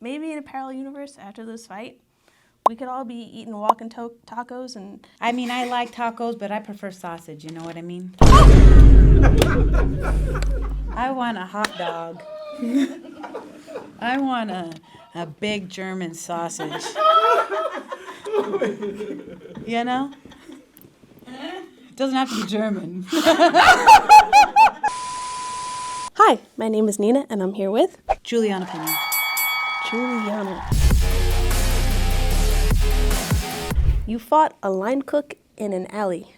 maybe in a parallel universe after this fight, we could all be eating walking tacos and... I mean, I like tacos, but I prefer sausage, you know what I mean? I want a hot dog. I want a big German sausage. You know? It doesn't have to be German. Hi, my name is Nina, and I'm here with... Julianna Peña. Julianna. You fought a line cook in an alley.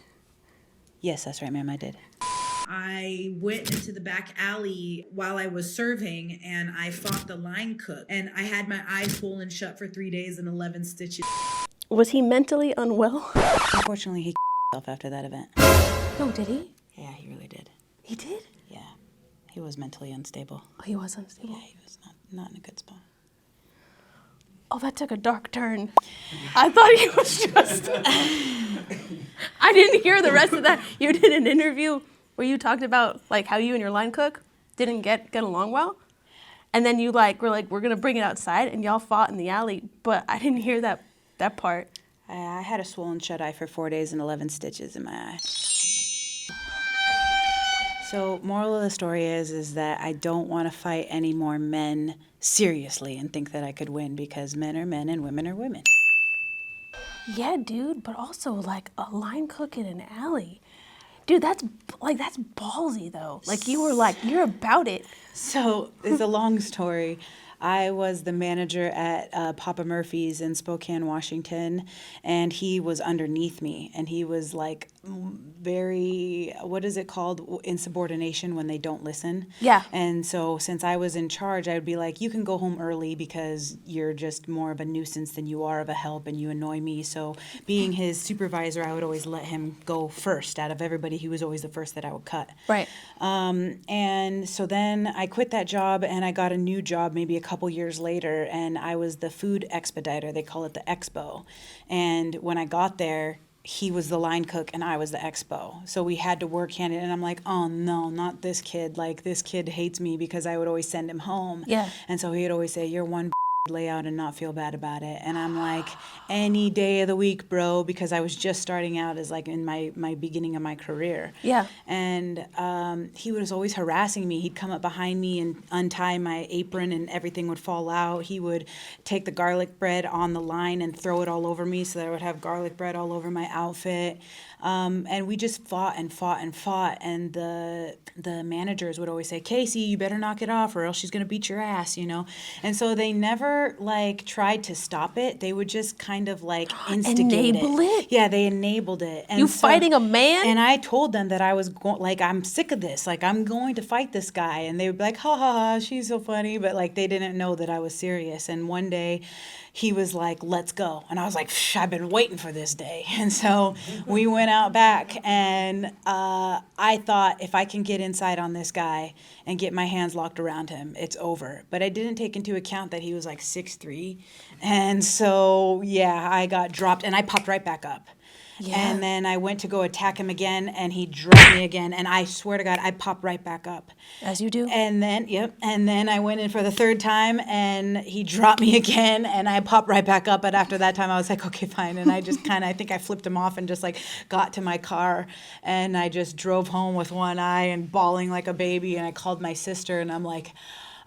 Yes, that's right, ma'am, I did. I went into the back alley while I was serving, and I fought the line cook. And I had my eyes swollen shut for 3 days and 11 stitches. Was he mentally unwell? Unfortunately, he himself after that event. No, did he? Yeah, he really did. He did? Yeah, he was mentally unstable. Oh, he was unstable? Yeah, he was not in a good spot. Oh, that took a dark turn. I thought he was just... I didn't hear the rest of that. You did an interview where you talked about like how you and your line cook didn't get along well. And then you were like, we're going to bring it outside, and y'all fought in the alley. But I didn't hear that part. I had a swollen shut eye for 4 days and 11 stitches in my eye. So moral of the story is that I don't want to fight any more men seriously and think that I could win, because men are men and women are women. Yeah, dude, but also like a line cook in an alley. Dude, that's ballsy though. Like you were like, you're about it. So it's a long story. I was the manager at Papa Murphy's in Spokane, Washington, and he was underneath me, and he was like very, what is it called, insubordination when they don't listen? Yeah. And so since I was in charge, I would be like, you can go home early because you're just more of a nuisance than you are of a help, and you annoy me. So being his supervisor, I would always let him go first. Out of everybody, he was always the first that I would cut. Right. And so then I quit that job, and I got a new job maybe a couple years later, and I was the food expediter. They call it the expo. And when I got there, he was the line cook and I was the expo. So we had to work hand in hand, and I'm like, oh no, not this kid. Like, this kid hates me because I would always send him home. Yeah. And so he'd always say, you're one lay out and not feel bad about it. And I'm like, any day of the week, bro, because I was just starting out as like in my beginning of my career. Yeah. And he was always harassing me. He'd come up behind me and untie my apron and everything would fall out. He would take the garlic bread on the line and throw it all over me so that I would have garlic bread all over my outfit. And we just fought and fought and fought. And the managers would always say, Casey, you better knock it off or else she's going to beat your ass, you know? And so they never like tried to stop it. They would just kind of like instigate Enable it? Yeah, they enabled it. And You so, fighting a man? And I told them that I was like, I'm sick of this. Like, I'm going to fight this guy. And they would be like, ha ha ha, she's so funny. But like, they didn't know that I was serious. And one day he was like, let's go. And I was like, I've been waiting for this day. And so we went out back, and I thought, if I can get inside on this guy and get my hands locked around him, it's over. But I didn't take into account that he was like 6'3". And so, yeah, I got dropped, and I popped right back up. Yeah. And then I went to go attack him again, and he dropped me again. And I swear to God, I popped right back up. As you do. And then, yep. And then I went in for the third time, and he dropped me again, and I popped right back up. But after that time, I was like, okay, fine. And I just I think I flipped him off and just like got to my car, and I just drove home with one eye and bawling like a baby. And I called my sister, and I'm like,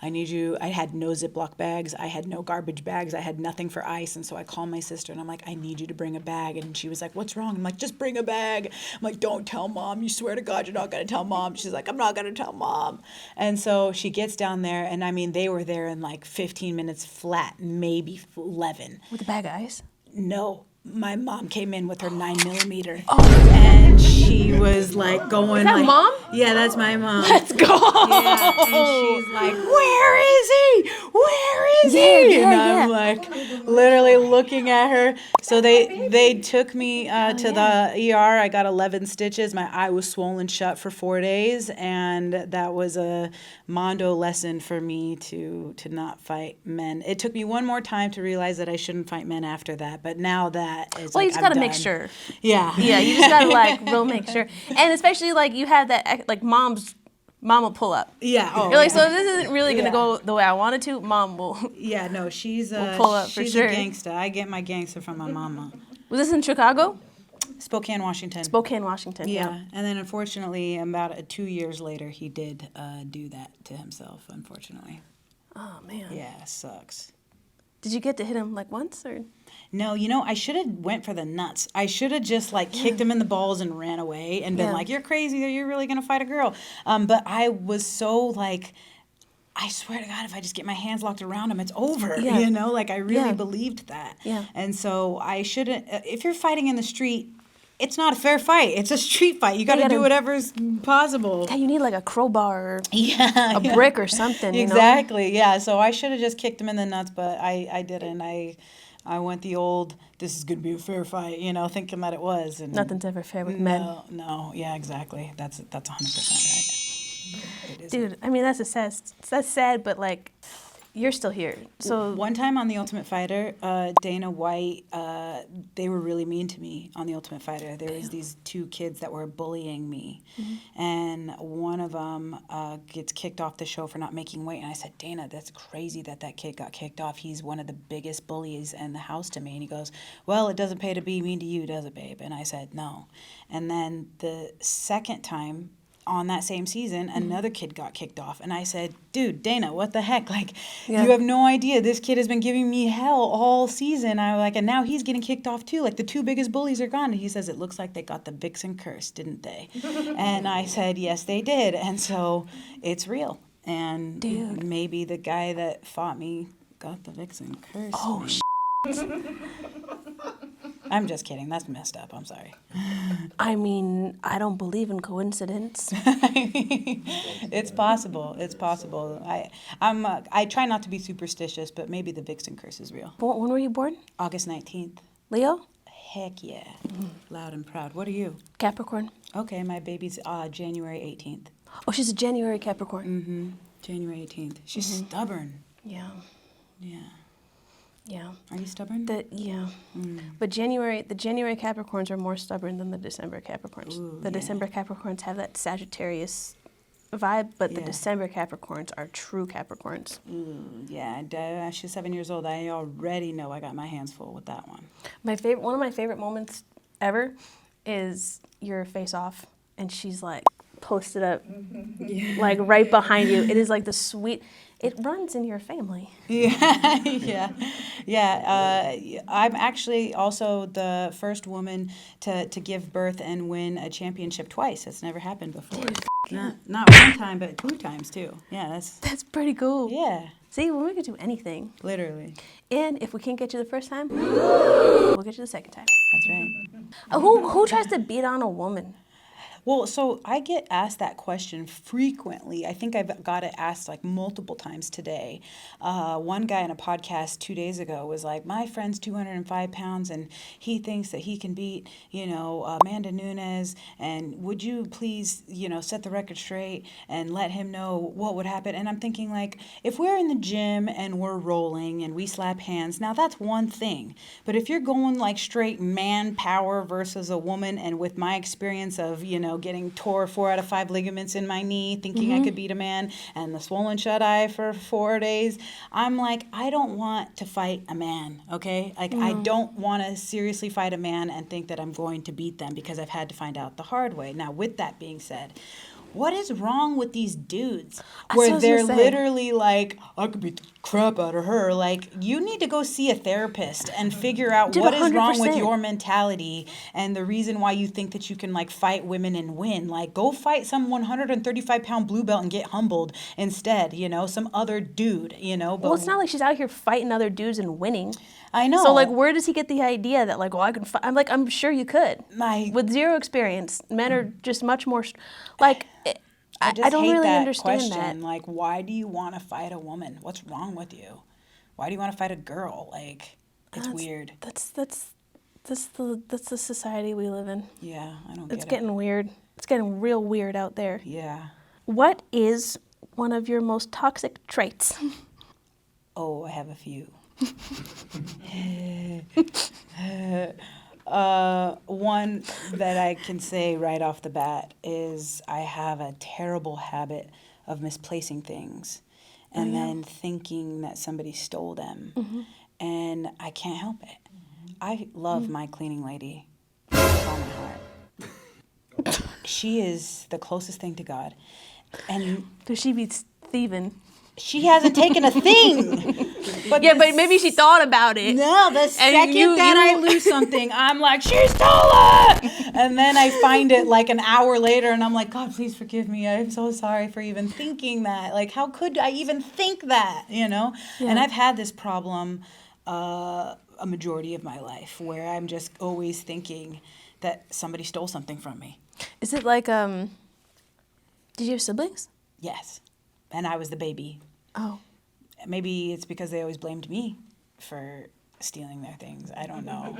I need you. I had no Ziploc bags. I had no garbage bags. I had nothing for ice. And so I called my sister, and I'm like, I need you to bring a bag. And she was like, what's wrong? I'm like, just bring a bag. I'm like, don't tell Mom. You swear to God you're not going to tell Mom. She's like, I'm not going to tell Mom. And so she gets down there, and I mean, they were there in like 15 minutes flat, maybe 11. With a bag of ice? No. My mom came in with her 9mm. Oh. And she was like going. Is that like, Mom? Yeah, that's my mom. Let's go. Yeah, and she's like, where is he? Where is he? Yeah, and I'm like literally looking at her. So they took me to the ER. I got 11 stitches. My eye was swollen shut for 4 days, and that was a Mondo lesson for me to not fight men. It took me one more time to realize that I shouldn't fight men after that, but now that is well, like, you just got to I'm make done. sure. Yeah. Yeah, you just got to like real make sure. And especially like you had that like Mom's Mom will pull up. Yeah. Oh, You're like, yeah. so this isn't really gonna go the way I wanted to. Mom will. Yeah, no, she's pull up for she's sure. a gangster. I get my gangster from my mama. Was this in Chicago? Spokane, Washington. Spokane, Washington. Yeah, and then unfortunately, about 2 years later, he did do that to himself. Unfortunately. Oh man. Yeah, sucks. Did you get to hit him like once or? No, I should have went for the nuts. I should have just like kicked him in the balls and ran away and been like, "You're crazy. You're really gonna fight a girl." But I was so like, I swear to God, if I just get my hands locked around him, it's over. Yeah. Like I really believed that. Yeah. And so I shouldn't. If you're fighting in the street, it's not a fair fight. It's a street fight. You got to do whatever's possible. Yeah, you need like a crowbar or a brick or something. Exactly. Yeah. So I should have just kicked him in the nuts, but I didn't. I went the old, this is going to be a fair fight, thinking that it was. And Nothing's ever fair with men. No. Yeah, exactly. That's 100% right. It is. Dude, I mean, that's sad, but like, you're still here. So one time on The Ultimate Fighter, Dana White, they were really mean to me on The Ultimate Fighter. There was these 2 kids that were bullying me, and one of them gets kicked off the show for not making weight. And I said, Dana, that's crazy that kid got kicked off. He's one of the biggest bullies in the house to me. And he goes, well, it doesn't pay to be mean to you, does it, babe? And I said, no. And then the second time, on that same season, another kid got kicked off. And I said, dude, Dana, what the heck? Like, you have no idea. This kid has been giving me hell all season. I was like, and now he's getting kicked off too. Like, the 2 biggest bullies are gone. And he says, it looks like they got the Vixen curse, didn't they? And I said, yes, they did. And so it's real. And maybe the guy that fought me got the Vixen curse. Oh, I'm just kidding. That's messed up. I'm sorry. I mean, I don't believe in coincidence. It's possible. It's possible. I try not to be superstitious, but maybe the Vixen curse is real. When were you born? August 19th. Leo? Heck yeah. Loud and proud. What are you? Capricorn. Okay, my baby's January 18th. Oh, she's a January Capricorn. Mm-hmm. January 18th. She's stubborn. Yeah. Yeah. Yeah. Are you stubborn? But the January Capricorns are more stubborn than the December Capricorns. Ooh, December Capricorns have that Sagittarius vibe, but the December Capricorns are true Capricorns. Yeah, she's 7 years old. I already know I got my hands full with that one. One of my favorite moments ever is your face off, and she's like posted up, like right behind you. It is like the sweet. It runs in your family. Yeah. I'm actually also the first woman to give birth and win a championship twice. That's never happened before. Not one time, but 2 times too. Yeah, that's pretty cool. Yeah. See, we could do anything. Literally. And if we can't get you the first time, we'll get you the second time. That's right. Who tries to beat on a woman? Well, so I get asked that question frequently. I think I've got it asked like multiple times today. One guy in a podcast 2 days ago was like, my friend's 205 pounds and he thinks that he can beat, Amanda Nunes. And would you please, set the record straight and let him know what would happen? And I'm thinking like, if we're in the gym and we're rolling and we slap hands, now that's one thing. But if you're going like straight man power versus a woman, and with my experience of, getting tore 4 out of 5 ligaments in my knee, thinking I could beat a man, and the swollen shut eye for 4 days, I'm like, I don't want to fight a man, okay? Like, I don't want to seriously fight a man and think that I'm going to beat them, because I've had to find out the hard way. Now, with that being said, what is wrong with these dudes where they're literally like, I could beat the crap out of her? Like, you need to go see a therapist and figure out what is wrong with your mentality and the reason why you think that you can like fight women and win. Like, go fight some 135-pound blue belt and get humbled instead, some other dude, But Well, it's not like she's out here fighting other dudes and winning. I know. So, like, where does he get the idea that, like, well, I can fight? I'm like, I'm sure you could. With zero experience, men are just much more, like, I don't really understand that. Like, why do you want to fight a woman? What's wrong with you? Why do you want to fight a girl? Like, it's weird. That's the society we live in. Yeah, I don't get it. It's getting weird. It's getting real weird out there. Yeah. What What is one of your most toxic traits? Oh, I have a one that I can say right off the bat is I have a terrible habit of misplacing things and then thinking that somebody stole them. And I can't help it. I love my cleaning lady with all my heart. She is the closest thing to God. And Does she be thieving? she hasn't taken a thing. But maybe she thought about it. No, the second that I lose something, I'm like, she stole it! And then I find it like an hour later, and I'm like, God, please forgive me. I'm so sorry for even thinking that. Like, how could I even think that, you know? Yeah. And I've had this problem a majority of my life where I'm just always thinking that somebody stole something from me. Is it like, did you have siblings? Yes. And I was the baby. Oh. Maybe it's because they always blamed me for stealing their things. I don't know.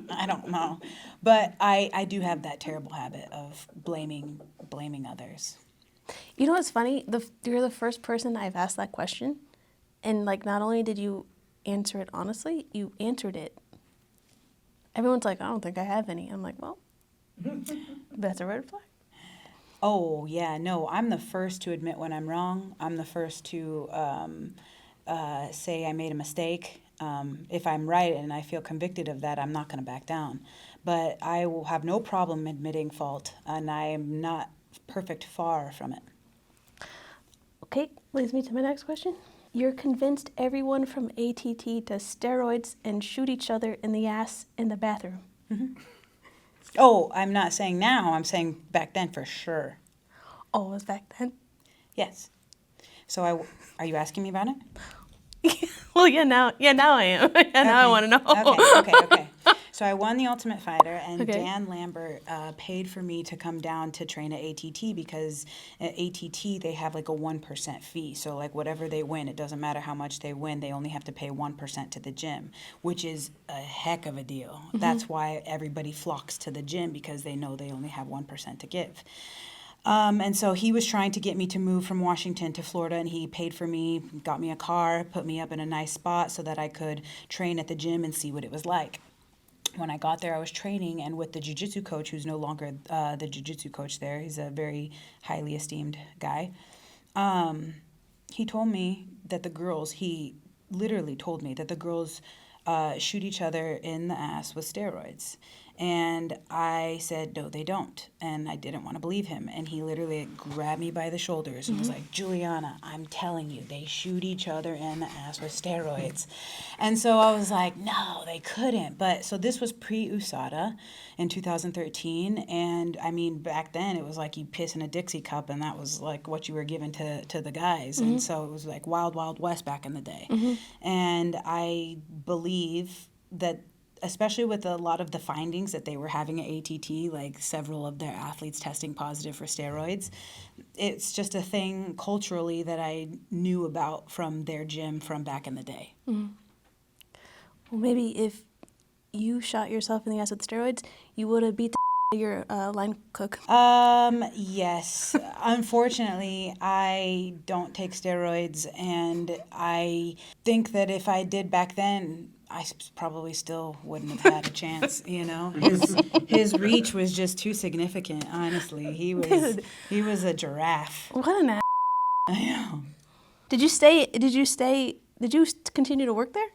I don't know. But I do have that terrible habit of blaming others. You know what's funny? You're the first person I've asked that question. And, like, not only did you answer it honestly, you answered it. Everyone's like, I don't think I have any. I'm like, well, that's a red flag. Oh, yeah, no, I'm the first to admit when I'm wrong. I'm the first to say I made a mistake. If I'm right and I feel convicted of that, I'm not going to back down. But I will have no problem admitting fault, and I am not perfect, far from it. Okay, leads me to my next question. You're convinced everyone from ATT does steroids and shoot each other in the ass in the bathroom. Mm-hmm. Oh, I'm not saying now. I'm saying back then for sure. Oh, it was back then? Yes. So are you asking me about it? Well, yeah, now I am. Now I want to know. Okay. So I won the Ultimate Fighter, and Dan Lambert paid for me to come down to train at ATT because at ATT they have like a 1% fee. So like whatever they win, it doesn't matter how much they win, they only have to pay 1% to the gym, which is a heck of a deal. Mm-hmm. That's why everybody flocks to the gym, because they know they only have 1% to give. And so he was trying to get me to move from Washington to Florida, and he paid for me, got me a car, put me up in a nice spot so that I could train at the gym and see what it was like. When I got there, I was training, and with the jiu-jitsu coach, who's no longer the jiu-jitsu coach there, he's a very highly esteemed guy, he told me that he literally told me that the girls shoot each other in the ass with steroids. And I said, no, they don't. And I didn't want to believe him. And he literally grabbed me by the shoulders and was like, Julianna, I'm telling you, they shoot each other in the ass with steroids. And so I was like, no, they couldn't. But so this was pre-USADA in 2013. And I mean, back then it was like you piss in a Dixie cup, and that was like what you were given to the guys. Mm-hmm. And so it was like wild, wild west back in the day. Mm-hmm. And I believe that, especially with a lot of the findings that they were having at ATT, like several of their athletes testing positive for steroids, it's just a thing culturally that I knew about from their gym from back in the day. Mm-hmm. Well, maybe if you shot yourself in the ass with steroids, you would have beat the your line cook. Yes. Unfortunately, I don't take steroids, and I think that if I did back then, I probably still wouldn't have had a chance, you know. His reach was just too significant, honestly. He was a giraffe. What an ass. I know. Did you continue to work there?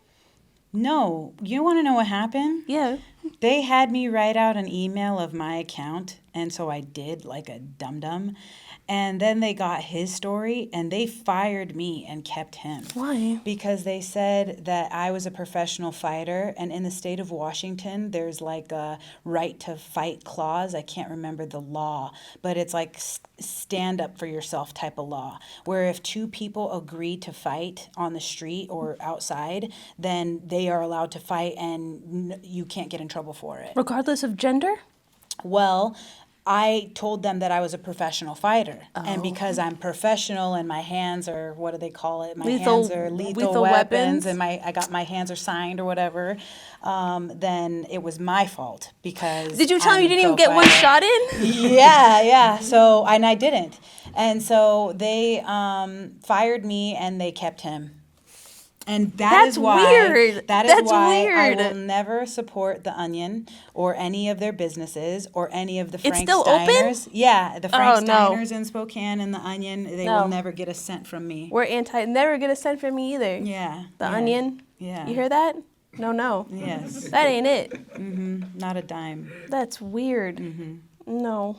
No. You want to know what happened? Yeah. They had me write out an email of my account, and so I did, like a dum-dum. And then they got his story, and they fired me and kept him. Why? Because they said that I was a professional fighter, and in the state of Washington, there's like a right to fight clause. I can't remember the law, but it's like stand up for yourself type of law, where if two people agree to fight on the street or outside, then they are allowed to fight, and you can't get in trouble for it. Regardless of gender? Well, I told them that I was a professional fighter. Oh. And because I'm professional and my hands are, what do they call it? My hands are lethal weapons, and I got my hands are signed or whatever, then it was my fault because Did you tell me you didn't even get one shot in? Yeah. So, and I didn't. And so they fired me and they kept him. And That's why weird. that is That's why weird. I will never support the Onion or any of their businesses or any of the It's Frank still open? Steiners. Yeah, the Frank Oh, no. Steiners in Spokane and the Onion, they No. will never get a cent from me. We're never get a cent from me either. Yeah. The yeah, Onion. Yeah. You hear that? No. Yes. That ain't it. Not a dime. That's weird. No.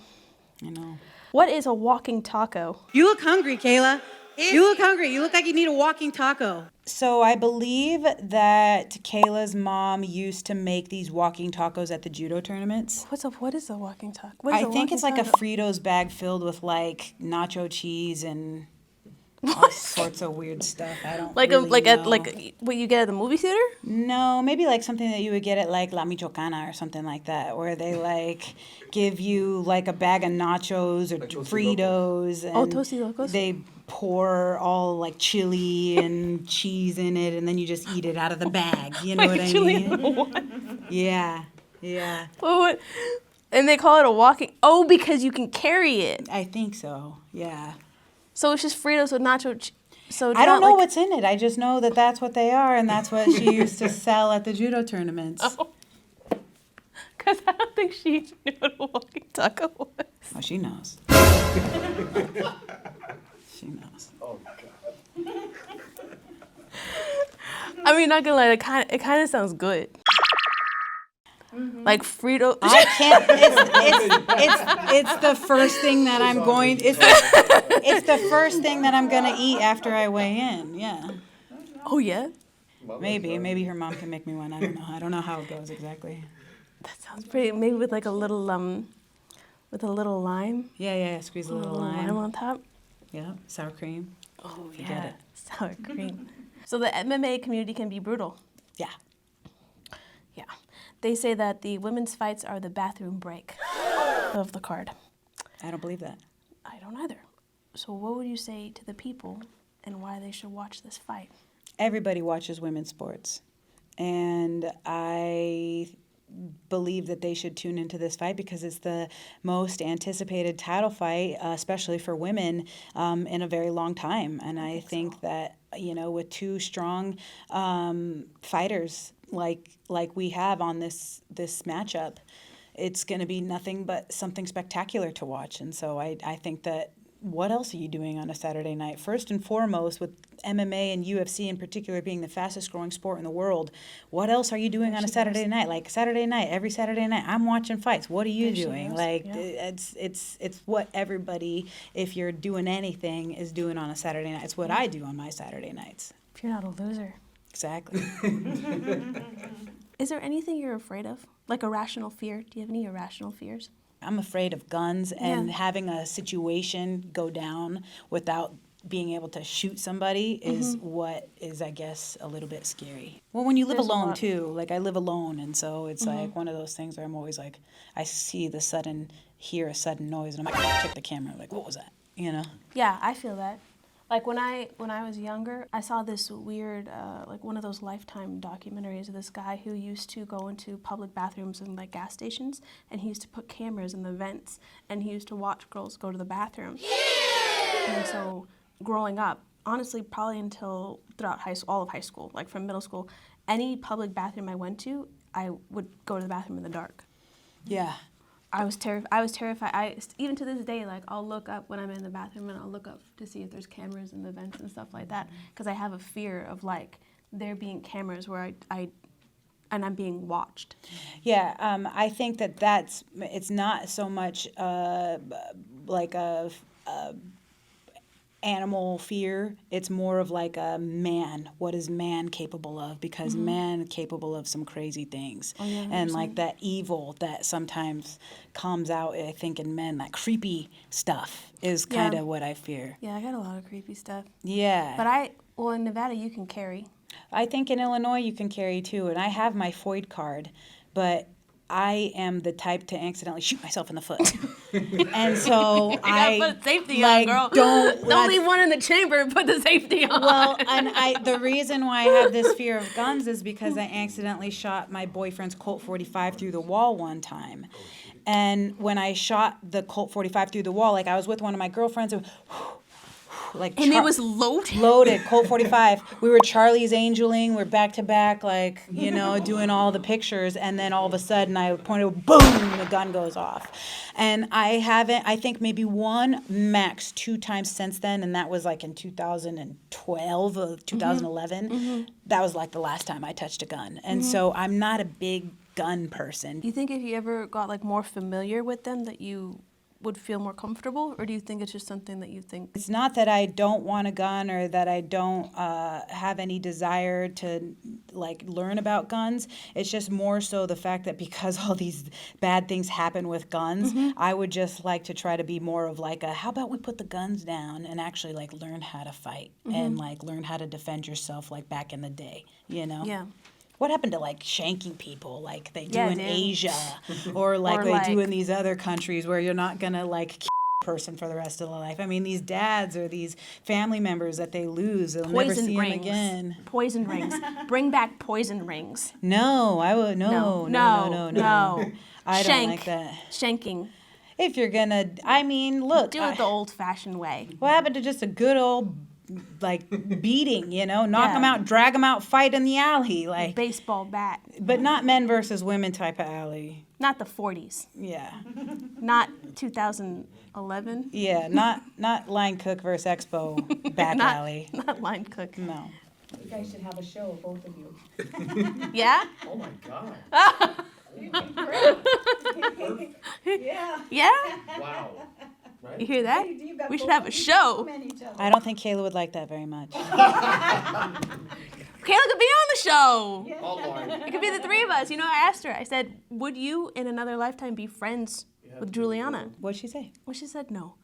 I know. What is a walking taco? You look hungry, Kayla. You look hungry. You look like you need a walking taco. So I believe that Kayla's mom used to make these walking tacos at the judo tournaments. What is a walking taco? I think it's like a Fritos bag filled with like nacho cheese and all sorts of weird stuff. I don't like really know. like what you get at the movie theater? No, maybe like something that you would get at like La Michoacana or something like that, where they like give you like a bag of nachos or Like Fritos, and Tostilocos? they pour all like chili and cheese in it, and then you just eat it out of the bag. You know what I mean? Yeah. What? And they call it a walking. Oh, because you can carry it. I think so. Yeah. So it's just Fritos with nacho. So I don't know like, what's in it. I just know that that's what they are, and that's what she used to sell at the judo tournaments. Because I don't think she knew what a walking taco was. Oh, she knows. She knows. Oh, God. I mean, not gonna lie, it kind of sounds good. Like Frito. I can't. It's the first thing that I'm going. It's the first thing that I'm gonna eat after I weigh in. Yeah. Oh yeah. Maybe her mom can make me one. I don't know how it goes exactly. That sounds pretty. Maybe with like a little with a little lime. Yeah. Squeeze a little lime. on top. Yeah. Sour cream. Oh Forget yeah. it. Sour cream. So the MMA community can be brutal. Yeah. Yeah. They say that the women's fights are the bathroom break of the card. I don't believe that. I don't either. So what would you say to the people and why they should watch this fight? Everybody watches women's sports, and I believe that they should tune into this fight because it's the most anticipated title fight, especially for women, in a very long time. And I think that, with two strong fighters like we have on this matchup, it's going to be nothing but something spectacular to watch. And so I think that what else are you doing on a Saturday night? First and foremost, with MMA and UFC in particular being the fastest growing sport in the world, what else are you doing on a Saturday night? Like Saturday night, every Saturday night, I'm watching fights. What are you doing? It's what everybody, if you're doing anything, is doing on a Saturday night. It's what I do on my Saturday nights. If you're not a loser. Exactly. Is there anything you're afraid of? Like irrational fear? Do you have any irrational fears? I'm afraid of guns and having a situation go down without being able to shoot somebody is what is, I guess, a little bit scary. Well, when you live alone too, like I live alone, and so it's like one of those things where I'm always like, I hear a sudden noise, and I'm like, check the camera, like, what was that? Yeah, I feel that. Like when I was younger, I saw this weird, like one of those Lifetime documentaries of this guy who used to go into public bathrooms and like gas stations, and he used to put cameras in the vents, and he used to watch girls go to the bathroom. Yeah! And so growing up, honestly, probably until throughout all of high school, like from middle school, any public bathroom I went to, I would go to the bathroom in the dark. Yeah. I was terrified. Even to this day, like I'll look up when I'm in the bathroom and I'll look up to see if there's cameras in the vents and stuff like that, because I have a fear of like there being cameras where I'm being watched. Yeah, I think it's not so much like a animal fear. It's more of like a man. What is man capable of? Because man is capable of some crazy things. Oh, yeah, and like that evil that sometimes comes out, I think, in men, that creepy stuff is kind of what I fear. Yeah, I got a lot of creepy stuff. Yeah. But in Nevada you can carry. I think in Illinois you can carry too, and I have my FOID card, but I am the type to accidentally shoot myself in the foot. And so I gotta put safety like, on, girl. Don't leave one in the chamber and put the safety on. Well, and the reason why I have this fear of guns is because I accidentally shot my boyfriend's Colt 45 through the wall one time. And when I shot the Colt 45 through the wall, like I was with one of my girlfriends, and like. And it was loaded. Loaded, Colt 45. We were Charlie's Angeling. We're back to back, like, you know, doing all the pictures. And then all of a sudden I pointed, boom, the gun goes off. And I think maybe one, max 2 times since then. And that was like in 2012 or 2011. Mm-hmm. That was like the last time I touched a gun. And so I'm not a big gun person. Do you think if you ever got like more familiar with them that you would feel more comfortable, or do you think it's just something that you think? It's not that I don't want a gun or that I don't have any desire to like learn about guns. It's just more so the fact that because all these bad things happen with guns, I would just like to try to be more of like a, how about we put the guns down and actually like learn how to fight and like learn how to defend yourself like back in the day, you know? Yeah. What happened to like shanking people like they do in dude. Asia or like Or they do like- in these other countries where you're not gonna like kill a person for the rest of their life? I mean, these dads or these family members that they lose, they'll never Poison see rings. them again. Poison rings. Bring back poison rings. No, I would no. I don't like that. Shanking. If you're gonna, I mean, look. Do it the old-fashioned way. What happened to just a good old like beating, you know, knock Yeah. them out, drag them out, fight in the alley, like, Baseball bat. but not men versus women type of alley. Not the 40s. Yeah, Not 2011. yeah, not Line Cook versus Expo back Not, alley. not line cook. No. You guys should have a show, both of you. Yeah? Oh my God. Yeah. Yeah? Wow. You Right? hear that? You got We should both have a of you show. complement each other. I don't think Kayla would like that very much. Kayla could be on the show. Oh Lord. It could be the three of us. You know, I asked her, I said, would you in another lifetime be friends with Julianna? What'd she say? Well, she said no.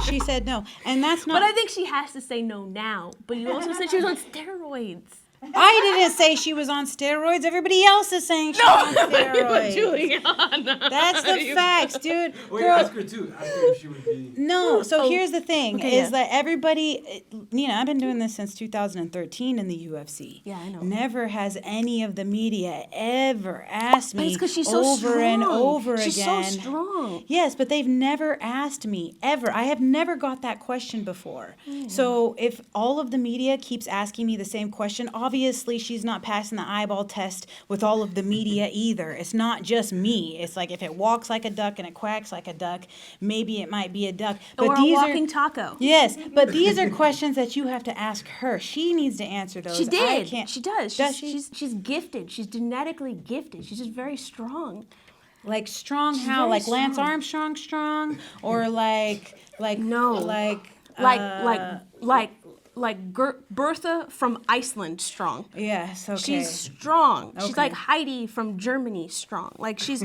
She said no, and that's not. But I think she has to say no now. But you also said she was on steroids. I didn't say she was on steroids. Everybody else is saying she's on steroids. Julianna. That's the facts, dude. Wait, Girl, ask her too. Ask her if she would be. no, so here's the thing, Okay, is yeah. that everybody, you know, I've been doing this since 2013 in the UFC. Yeah, I know. Never has any of the media ever asked But me it's because she's so over strong. and over she's again. so strong. Yes, but they've never asked me, ever. I have never got that question before. So if all of the media keeps asking me the same question, obviously she's not passing the eyeball test with all of the media either. It's not just me. It's like if it walks like a duck and it quacks like a duck, maybe it might be a duck. But Or a these walking are taco. yes, but these are questions that you have to ask her. She needs to answer those. She I did. can't. She does. Does She's gifted. She's genetically gifted. She's just very strong. Like strong She's how? very Like Lance strong. Armstrong strong? Or like No. like Bertha from Iceland strong. yes, okay. She's strong. She's Okay. like Heidi from Germany strong. Like she's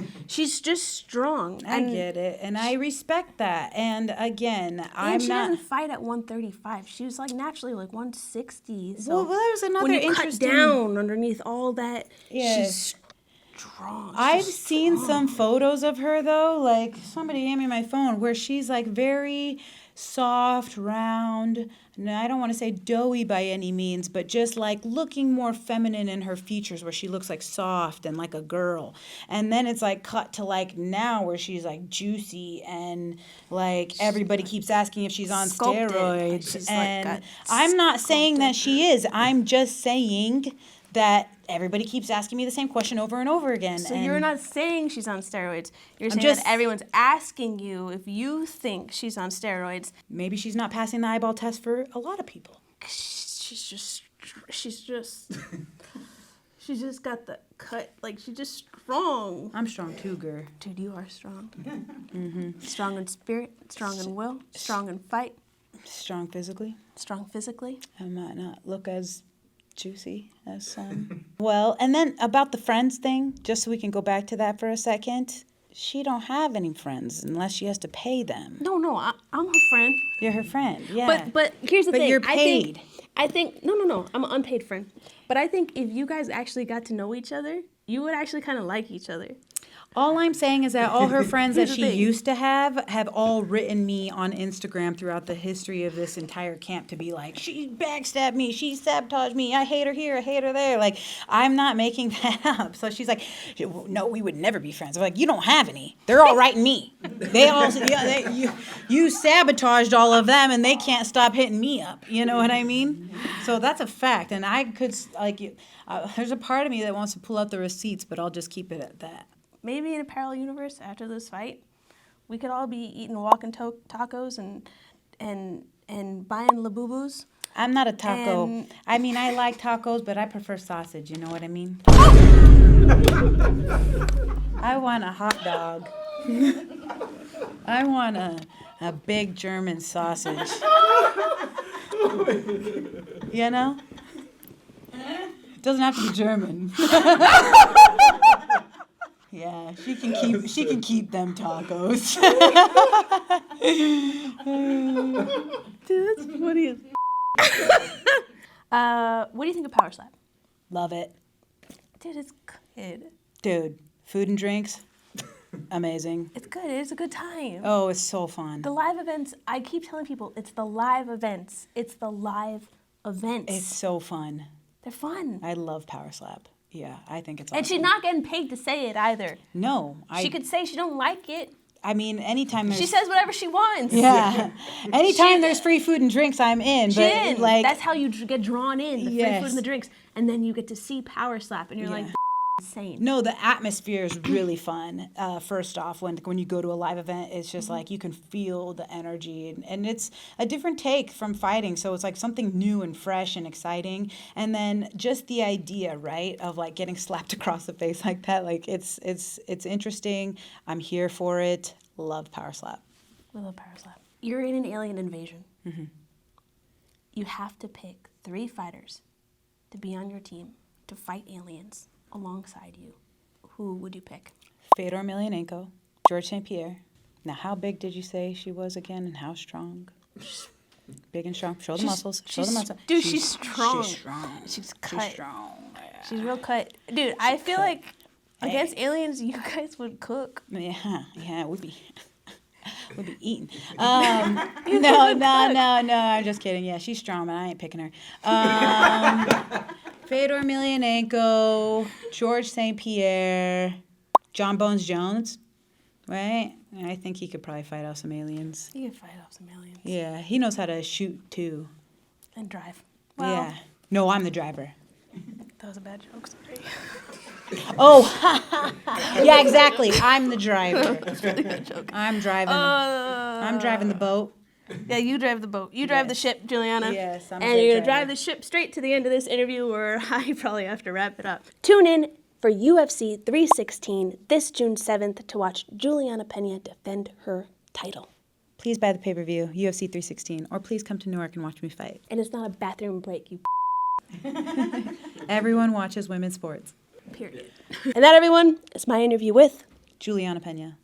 just strong. I get it, and I respect that. And again, And I'm she not. doesn't fight at 135. She was like naturally like 160. So Well, that was another when you cut interesting. down underneath all that, Yes. she's strong. I've She's seen strong. some photos of her though, like somebody gave me my phone, where she's like very soft, round. No, I don't want to say doughy by any means, but just like looking more feminine in her features, where she looks like soft and like a girl. And then it's like cut to like now where she's like juicy and like everybody keeps asking if she's on Sculpted. steroids. She's, like, And got I'm not saying that sculpted. she is. I'm just saying that everybody keeps asking me the same question over and over again. So and you're not saying she's on steroids. You're saying just- that everyone's asking you if you think she's on steroids. maybe she's not passing the eyeball test for a lot of people. She's just got the cut. Like she's just strong. I'm strong too, girl. Dude, you are strong. Strong in spirit, strong in will, strong in fight, Strong physically. strong physically. I might not look as juicy as some. Well, and then about the friends thing, just so we can go back to that for a second. She don't have any friends unless she has to pay them. No, I'm her friend. You're her friend, yeah. But here's the But thing. you're paid. I think no. I'm an unpaid friend. But I think if you guys actually got to know each other, you would actually kind of like each other. All I'm saying is that all her friends that Here's the she thing. used to have all written me on Instagram throughout the history of this entire camp to be like, she backstabbed me, she sabotaged me, I hate her here, I hate her there. Like, I'm not making that up. So she's like, no, we would never be friends. I'm like, you don't have any. They're all writing me. They all, you sabotaged all of them and they can't stop hitting me up. You know what I mean? So that's a fact. And I could, like, there's a part of me that wants to pull out the receipts, but I'll just keep it at that. Maybe in a parallel universe after this fight, we could all be eating walking tacos and buying labubus. I'm not a taco. And- I mean, I like tacos, but I prefer sausage. You know what I mean? I want a hot dog. I want a big German sausage. You know? It doesn't have to be German. Yeah, she can keep them tacos. Dude, that's funny as what do you think of Power Slap? Love it. Dude, it's good. Dude, food and drinks, amazing. It's good. It's a good time. Oh, it's so fun. The live events, I keep telling people, it's the live events. It's the live events. It's so fun. They're fun. I love Power Slap. Yeah, I think it's awesome. And she's not getting paid to say it either. No, She could say she don't like it. I mean, anytime there's... She says whatever she wants. Yeah. Anytime there's free food and drinks, I'm in. She But in. like, That's how you get drawn in, the free Yes. food and the drinks. And then you get to see Power Slap, and you're like, Yeah. insane. no, the atmosphere is really fun. First off, when you go to a live event, it's just like you can feel the energy, and it's a different take from fighting. So it's like something new and fresh and exciting. And then just the idea, right, of like getting slapped across the face like that, like it's interesting. I'm here for it. Love Power Slap. We love Power Slap. You're in an alien invasion. Mm-hmm. You have to pick 3 fighters to be on your team to fight aliens alongside you. Who would you pick? Fedor Emelianenko, George St. Pierre. Now, how big did you say she was again, and how strong? Big and strong. Show the muscles. Show the muscles. Dude, she's strong. She's strong. She's cut. She's strong. Yeah. She's real cut. Dude, I feel cut. like against aliens, you guys would cook. Yeah, we'd be eating. No, I'm just kidding. Yeah, she's strong, but I ain't picking her. Fedor Emelianenko, George St. Pierre, John Bones Jones, right? I think he could probably fight off some aliens. You could fight off some aliens. Yeah, he knows how to shoot too. And drive. Well, Yeah. No, I'm the driver. that was a bad joke, sorry. Oh, yeah, exactly. I'm the driver. That's a really good joke. I'm driving. I'm driving the boat. Yeah, you drive the boat. You drive the Yes. ship, Juliana. Yes, I'm a And great you're going to driver. drive the ship straight to the end of this interview where I probably have to wrap it up. Tune in for UFC 316 this June 7th to watch Julianna Peña defend her title. Please buy the pay-per-view, UFC 316, or please come to Newark and watch me fight. And it's not a bathroom break, you Everyone watches women's sports. period. And that, everyone, is my interview with Julianna Peña.